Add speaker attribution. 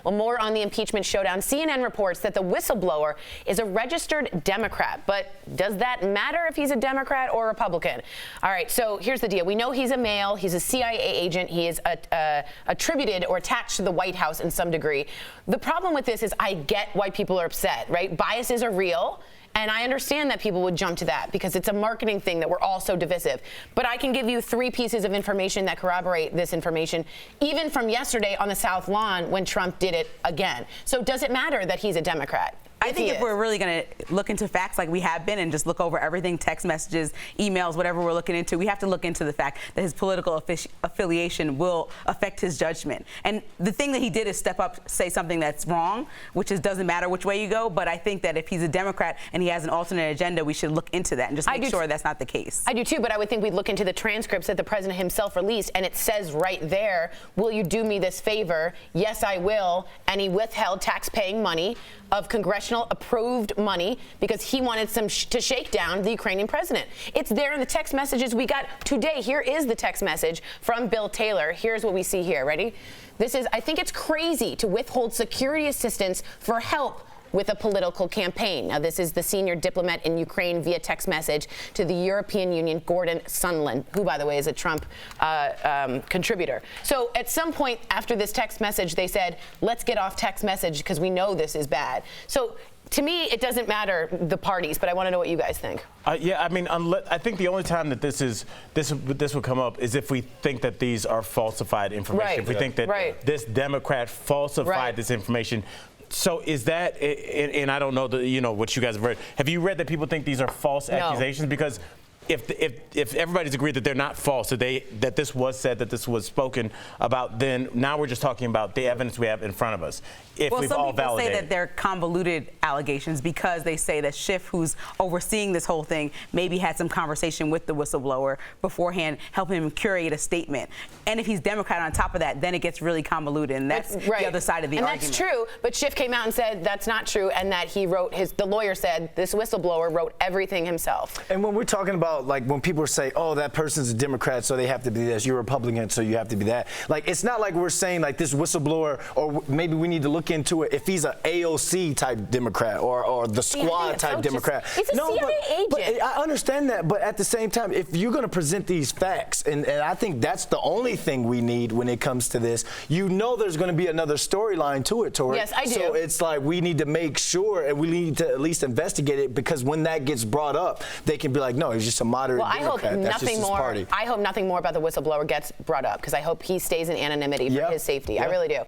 Speaker 1: Well, more on the impeachment showdown. CNN reports that the whistleblower is a registered Democrat. But does that matter if he's a Democrat or Republican? All right, so here's the deal. We know he's a male. He's a CIA agent. He is attributed or attached to the White House in some degree. The problem with this is I get why people are upset, right? Biases are real. And I understand that people would jump to that because it's a marketing thing that we're all so divisive. But I can give you 3 pieces of information that corroborate this information, even from yesterday on the South Lawn when Trump did it again. So does it matter that he's a Democrat?
Speaker 2: I think if we're really going to look into facts like we have been and just look over everything, text messages, emails, whatever we're looking into, we have to look into the fact that his political affiliation will affect his judgment. And the thing that he did is step up, say something that's wrong, which is doesn't matter which way you go. But I think that if he's a Democrat and he has an alternate agenda, we should look into that and just make sure that's not the case.
Speaker 1: I do too, but I would think we'd look into the transcripts that the president himself released, and it says right there, will you do me this favor? Yes, I will. And he withheld tax-paying money of congressional approved money because he wanted to shake down the Ukrainian president. It's there in the text messages we got today. Here is the text message from Bill Taylor. Here's what we see here. Ready? This is, I think it's crazy to withhold security assistance for help with a political campaign. Now, this is the senior diplomat in Ukraine via text message to the European Union, Gordon Sondland, who, by the way, is a Trump contributor. So at some point after this text message, they said, let's get off text message because we know this is bad. So to me, it doesn't matter the parties, but I want to know what you guys think.
Speaker 3: Yeah, I mean, I think the only time that this will come up is if we think that these are falsified information.
Speaker 1: Right.
Speaker 3: If we think that this Democrat falsified this information. So is that, and I don't know what you guys have read. Have you read that people think these are false accusations? Because if everybody's agreed that they're not false, that this was said, that this was spoken about, then now we're just talking about the evidence we have in front of us.
Speaker 2: Well, some people say that they're convoluted allegations because they say that Schiff, who's overseeing this whole thing, maybe had some conversation with the whistleblower beforehand, helping him curate a statement. And if he's Democrat on top of that, then it gets really convoluted, and that's the other side of the argument.
Speaker 1: And that's true, but Schiff came out and said that's not true, and that he wrote the lawyer said this whistleblower wrote everything himself.
Speaker 4: And when we're talking about, like, when people say, oh, that person's a Democrat, so they have to be this, you're a Republican, so you have to be that. Like, it's not like we're saying, like, this whistleblower, or maybe we need to look into it if he's an AOC type Democrat or the squad type Democrat.
Speaker 1: He's a CIA agent.
Speaker 4: But I understand that, but at the same time, if you're going to present these facts, and I think that's the only thing we need when it comes to this, there's going to be another storyline to it, Tori.
Speaker 1: Yes, I do.
Speaker 4: So it's like we need to make sure, and we need to at least investigate it, because when that gets brought up, they can be like, no, he's just a moderate Democrat. That's just his party.
Speaker 1: I hope nothing more about the whistleblower gets brought up, because I hope he stays in anonymity for his safety. I really do.